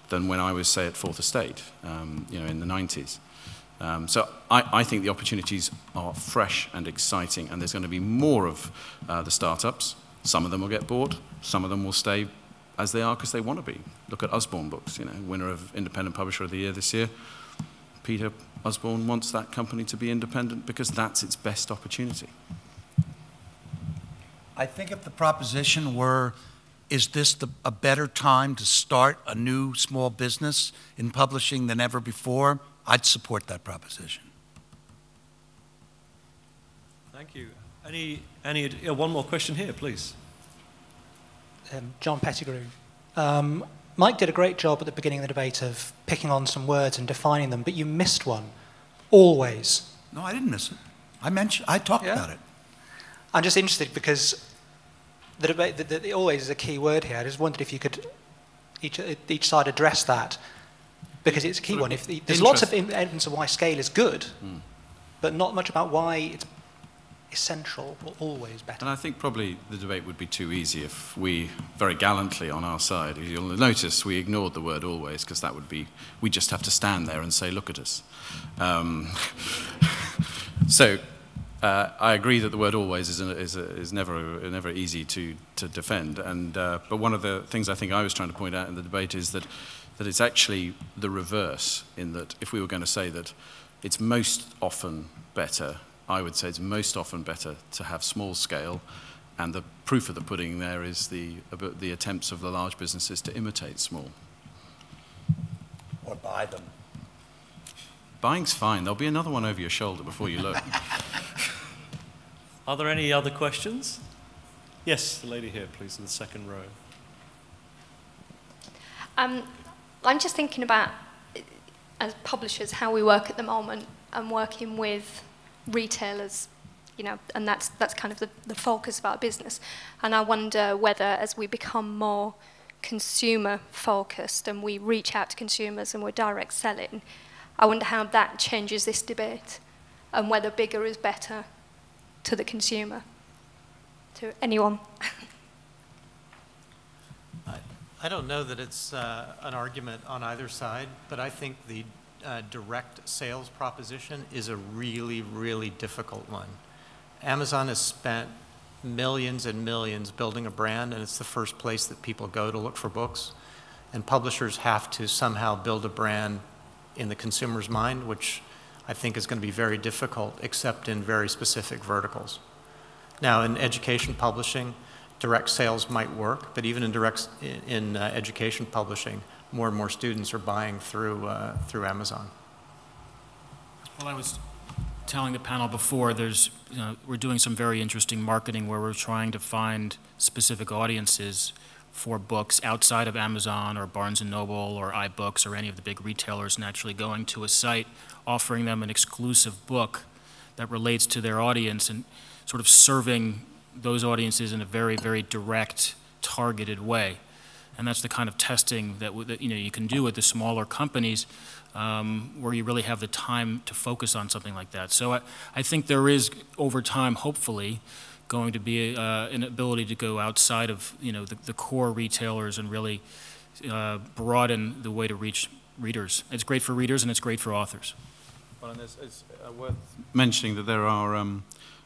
than when I was, say, at Fourth Estate, you know, in the 90s. So I think the opportunities are fresh and exciting, and there's going to be more of the startups. Some of them will get bought. Some of them will stay as they are because they want to be. Look at Usborne Books, you know, winner of Independent Publisher of the Year this year. Peter Usborne wants that company to be independent because that's its best opportunity. I think if the proposition were, is this a better time to start a new small business in publishing than ever before? I'd support that proposition. Thank you. One more question here, please. John Pettigrew. Mike did a great job at the beginning of the debate of picking on some words and defining them, but you missed one. Always. No, I didn't miss it. I talked about it. I'm just interested because the debate, the always is a key word here. I just wondered if you could each side address that, because it's a key one. There's lots of evidence of why scale is good, but not much about why it's essential or always better. And I think probably the debate would be too easy if we, very gallantly on our side, you'll notice we ignored the word always, because that would be, we just have to stand there and say, look at us. So I agree that the word always is never easy to defend. But one of the things I think I was trying to point out in the debate is that it's actually the reverse, in that if we were going to say that it's most often better, I would say it's most often better to have small scale, and the proof of the pudding there is the attempts of the large businesses to imitate small. Or buy them. Buying's fine. There'll be another one over your shoulder before you look. Are there any other questions? Yes, the lady here, please, in the second row. I'm just thinking about, as publishers, how we work at the moment, and working with retailers, you know, and that's kind of the focus of our business. And I wonder whether, as we become more consumer focused and we reach out to consumers and we're direct selling, I wonder how that changes this debate, and whether bigger is better to the consumer, to anyone. I don't know that it's an argument on either side, but I think the direct sales proposition is a really, really difficult one. Amazon has spent millions and millions building a brand, and it's the first place that people go to look for books. And publishers have to somehow build a brand in the consumer's mind, which I think is going to be very difficult, except in very specific verticals. Now, in education publishing, direct sales might work, but even in education publishing, more and more students are buying through Amazon. Well, I was telling the panel before, we're doing some very interesting marketing where we're trying to find specific audiences for books outside of Amazon or Barnes & Noble or iBooks or any of the big retailers, and actually going to a site, offering them an exclusive book that relates to their audience, and sort of serving those audiences in a very, very direct, targeted way. And that's the kind of testing that you can do with the smaller companies, where you really have the time to focus on something like that. So I think there is, over time, hopefully, going to be an ability to go outside of the core retailers and really broaden the way to reach readers. It's great for readers and it's great for authors. Well, and it's worth mentioning that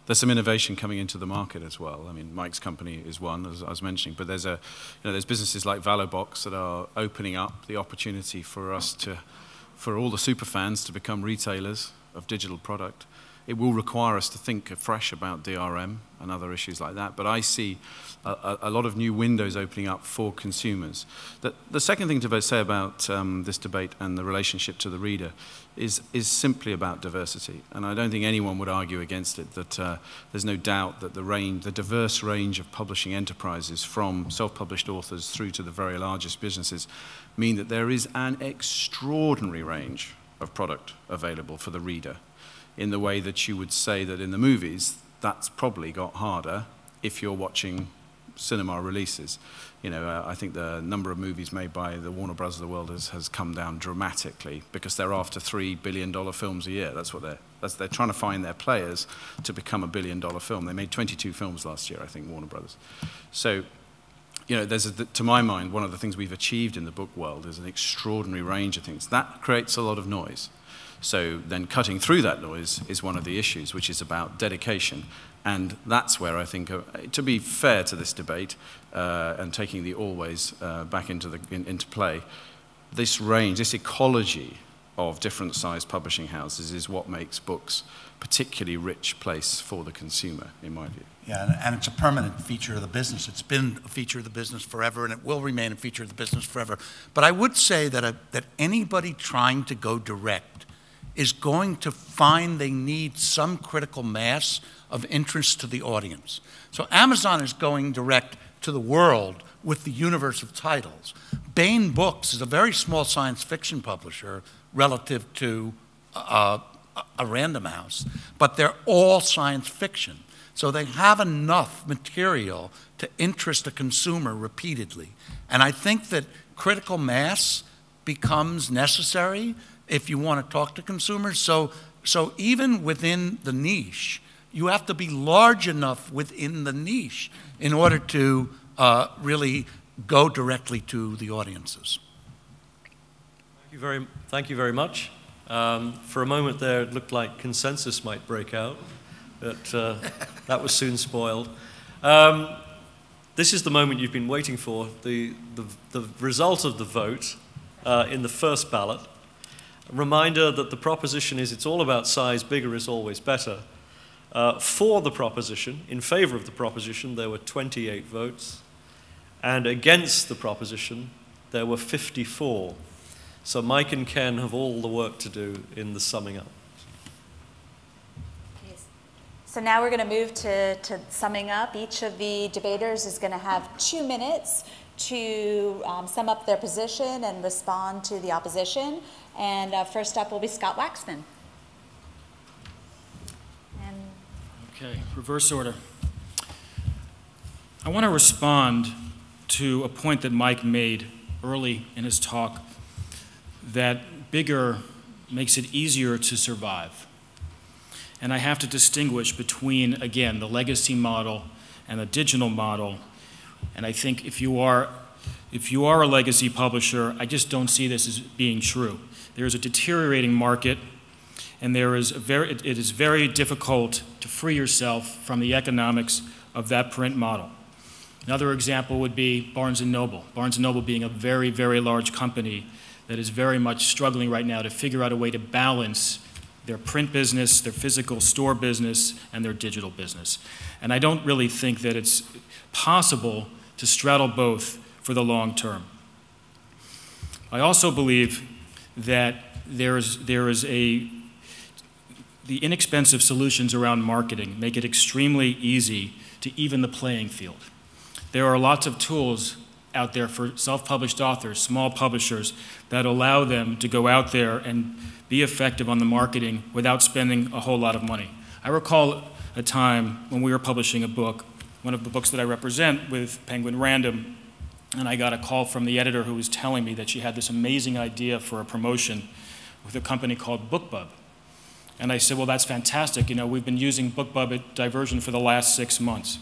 there's some innovation coming into the market as well. I mean, Mike's company is one, as I was mentioning, but there's there's businesses like Valobox that are opening up the opportunity for all the superfans to become retailers of digital product. It will require us to think afresh about DRM and other issues like that, but I see a lot of new windows opening up for consumers. The second thing to say about this debate and the relationship to the reader is simply about diversity, and I don't think anyone would argue against it, that there's no doubt that the diverse range of publishing enterprises, from self-published authors through to the very largest businesses, mean that there is an extraordinary range of product available for the reader, in the way that you would say that in the movies, that's probably got harder if you're watching cinema releases. I think the number of movies made by the Warner Brothers of the world has come down dramatically, because they're after $3 billion films a year. That's what they're trying to find their players to become a $1 billion film. They made 22 films last year, I think, Warner Brothers. So, to my mind, one of the things we've achieved in the book world is an extraordinary range of things. That creates a lot of noise. So then cutting through that noise is one of the issues, which is about dedication. And that's where I think, to be fair to this debate, and taking the always back into play, this range, this ecology of different sized publishing houses is what makes books a particularly rich place for the consumer, in my view. Yeah, and it's a permanent feature of the business. It's been a feature of the business forever, and it will remain a feature of the business forever. But I would say that anybody trying to go direct is going to find they need some critical mass of interest to the audience. So Amazon is going direct to the world with the universe of titles. Baen Books is a very small science fiction publisher relative to a Random House, but they're all science fiction. So they have enough material to interest a consumer repeatedly. And I think that critical mass becomes necessary if you want to talk to consumers. So even within the niche, you have to be large enough within the niche in order to really go directly to the audiences. Thank you very much. For a moment there, it looked like consensus might break out, but that was soon spoiled. This is the moment you've been waiting for, the result of the vote in the first ballot. A reminder that the proposition is it's all about size, bigger is always better. For the proposition, in favor of the proposition, there were 28 votes, and against the proposition, there were 54. So Mike and Ken have all the work to do in the summing up. So now we're going to move to summing up. Each of the debaters is going to have 2 minutes to sum up their position and respond to the opposition. And first up will be Scott Waxman. Okay, reverse order. I want to respond to a point that Mike made early in his talk, that bigger makes it easier to survive. And I have to distinguish between, again, the legacy model and the digital model. And I think if you are a legacy publisher, I just don't see this as being true. There is a deteriorating market, and it is very difficult to free yourself from the economics of that print model. Another example would be Barnes & Noble. Barnes & Noble being a very, very large company that is very much struggling right now to figure out a way to balance their print business, their physical store business, and their digital business. And I don't really think that it's possible to straddle both for the long term. I also believe that the inexpensive solutions around marketing make it extremely easy to even the playing field. There are lots of tools out there for self-published authors, small publishers, that allow them to go out there and be effective on the marketing without spending a whole lot of money. I recall a time when we were publishing a book, one of the books that I represent with Penguin Random, and I got a call from the editor who was telling me that she had this amazing idea for a promotion with a company called BookBub. And I said, well, that's fantastic. You know, we've been using BookBub at Diversion for the last 6 months.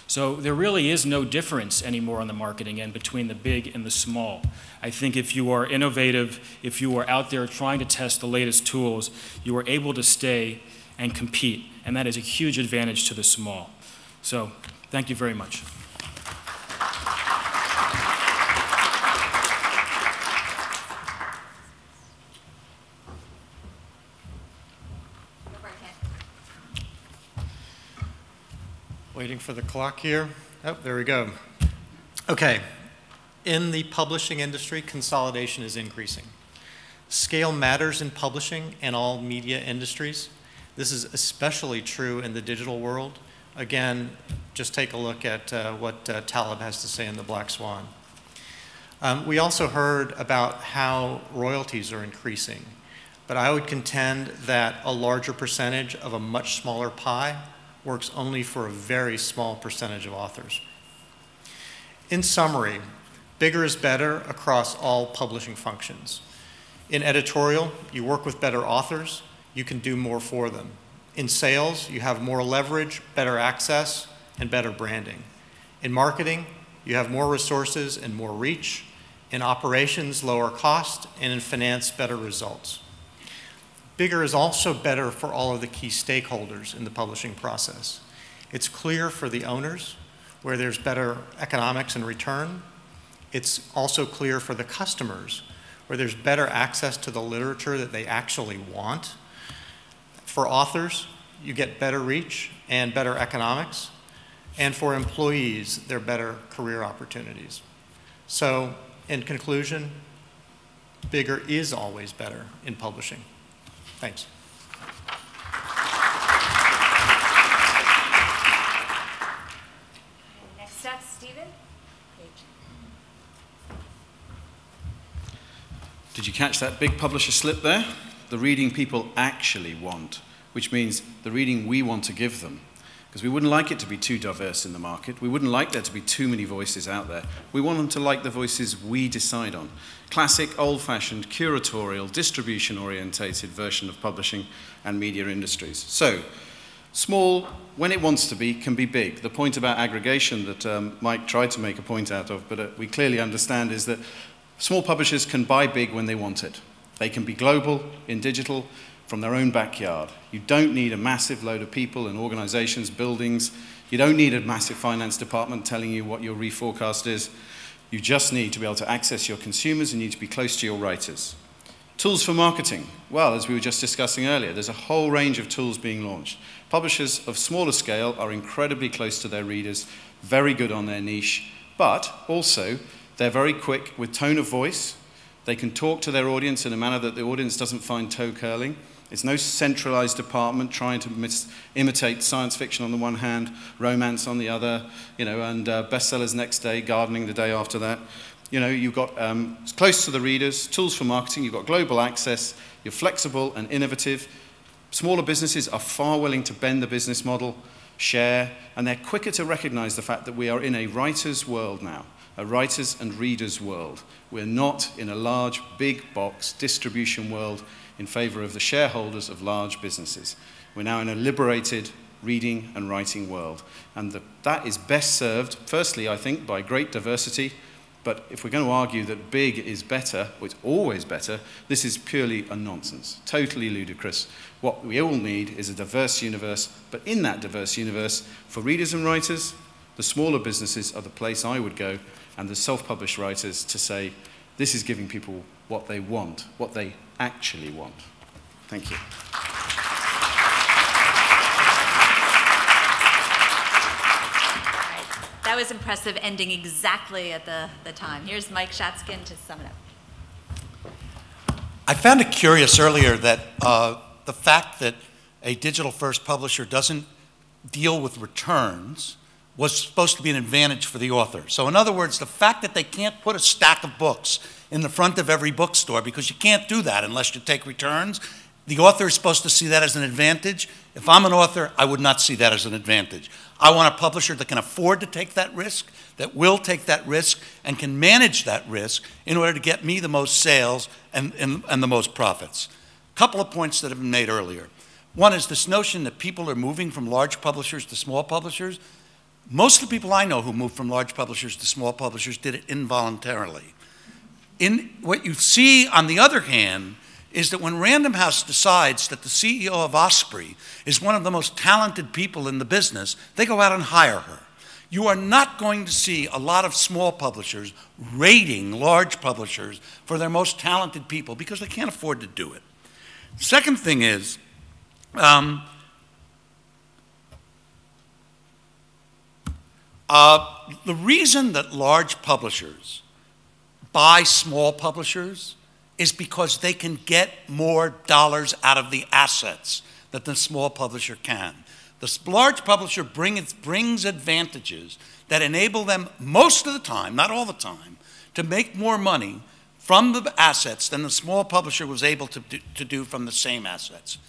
So there really is no difference anymore on the marketing end between the big and the small. I think if you are innovative, if you are out there trying to test the latest tools, you are able to stay and compete, and that is a huge advantage to the small. So thank you very much. Waiting for the clock here. Oh, there we go. Okay. In the publishing industry, consolidation is increasing. Scale matters in publishing and all media industries. This is especially true in the digital world. Again, just take a look at what Taleb has to say in The Black Swan. We also heard about how royalties are increasing, but I would contend that a larger percentage of a much smaller pie works only for a very small percentage of authors. In summary, bigger is better across all publishing functions. In editorial, you work with better authors, you can do more for them. In sales, you have more leverage, better access, and better branding. In marketing, you have more resources and more reach. In operations, lower cost, and in finance, better results. Bigger is also better for all of the key stakeholders in the publishing process. It's clear for the owners, where there's better economics and return. It's also clear for the customers, where there's better access to the literature that they actually want. For authors, you get better reach and better economics. and for employees, they're better career opportunities. So, in conclusion, bigger is always better in publishing. Thanks. Next up, Stephen. Did you catch that big publisher slip there? The reading people actually want, which means the reading we want to give them. Because we wouldn't like it to be too diverse in the market. We wouldn't like there to be too many voices out there. We want them to like the voices we decide on. Classic, old-fashioned, curatorial, distribution-orientated version of publishing and media industries. So, small, when it wants to be, can be big. The point about aggregation that Mike tried to make a point out of, but we clearly understand, is that small publishers can buy big when they want it. They can be global, in digital, from their own backyard. You don't need a massive load of people and organizations, buildings. You don't need a massive finance department telling you what your reforecast is. You just need to be able to access your consumers and you need to be close to your writers. Tools for marketing. Well, as we were just discussing earlier, there's a whole range of tools being launched. Publishers of smaller scale are incredibly close to their readers, very good on their niche, but also they're very quick with tone of voice. They can talk to their audience in a manner that the audience doesn't find toe curling. It's no centralized department trying to imitate science fiction on the one hand, romance on the other, and bestsellers next day, gardening the day after that. You've got close to the readers, tools for marketing, you've got global access, you're flexible and innovative. Smaller businesses are far willing to bend the business model, share, and they're quicker to recognize the fact that we are in a writer's world now, a writers and readers world. We're not in a large, big box distribution world in favor of the shareholders of large businesses. We're now in a liberated reading and writing world. And that is best served, firstly, I think, by great diversity. But if we're going to argue that big is better, or it's always better, this is purely a nonsense, totally ludicrous. What we all need is a diverse universe, but in that diverse universe, for readers and writers, the smaller businesses are the place I would go, and the self-published writers to say, this is giving people what they want, what they actually want. Thank you. That was impressive, ending exactly at the time. Here's Mike Shatskin to sum it up. I found it curious earlier that the fact that a digital-first publisher doesn't deal with returns was supposed to be an advantage for the author. So in other words, the fact that they can't put a stack of books in the front of every bookstore, because you can't do that unless you take returns, the author is supposed to see that as an advantage. If I'm an author, I would not see that as an advantage. I want a publisher that can afford to take that risk, that will take that risk, and can manage that risk in order to get me the most sales and the most profits. A couple of points that have been made earlier. One is this notion that people are moving from large publishers to small publishers. Most of the people I know who moved from large publishers to small publishers did it involuntarily. What you see, on the other hand, is that when Random House decides that the CEO of Osprey is one of the most talented people in the business, they go out and hire her. You are not going to see a lot of small publishers raiding large publishers for their most talented people because they can't afford to do it. Second thing is, the reason that large publishers buy small publishers is because they can get more dollars out of the assets that the small publisher can. The large publisher brings advantages that enable them most of the time, not all the time, to make more money from the assets than the small publisher was able to do from the same assets.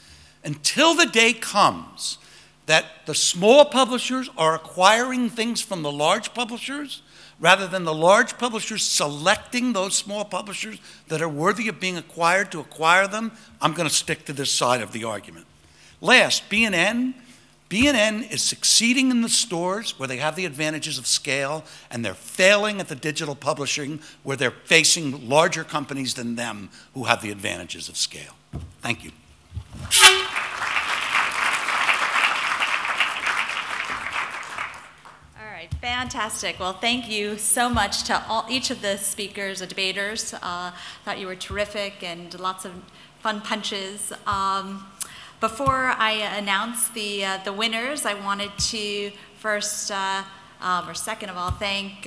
Until the day comes that the small publishers are acquiring things from the large publishers, rather than the large publishers selecting those small publishers that are worthy of being acquired to acquire them, I'm going to stick to this side of the argument. Last, B&N. B&N is succeeding in the stores where they have the advantages of scale, and they're failing at the digital publishing where they're facing larger companies than them who have the advantages of scale. Thank you. Fantastic. Well, thank you so much to each of the speakers, the debaters. Thought you were terrific and lots of fun punches. Before I announce the winners, I wanted to first, or second of all, thank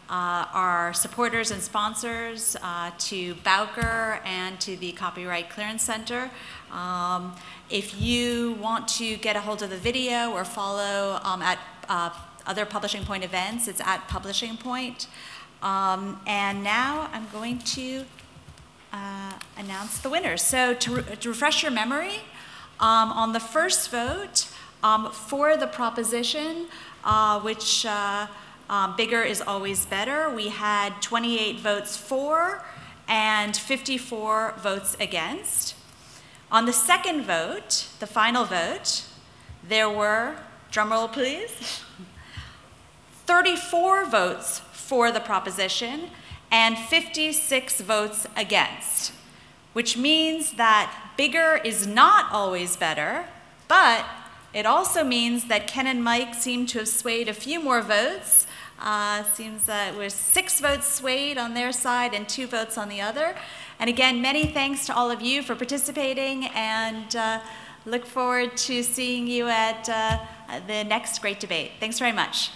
our supporters and sponsors, to Bowker and to the Copyright Clearance Center. If you want to get a hold of the video or follow at other Publishing Point events, it's at Publishing Point. And now I'm going to announce the winners. So to refresh your memory, on the first vote for the proposition, which bigger is always better, we had 28 votes for and 54 votes against. On the second vote, the final vote, there were, drumroll please, 34 votes for the proposition and 56 votes against, which means that bigger is not always better, but it also means that Ken and Mike seem to have swayed a few more votes. Seems it was 6 votes swayed on their side and 2 votes on the other. And again, many thanks to all of you for participating, and look forward to seeing you at the next great debate. Thanks very much.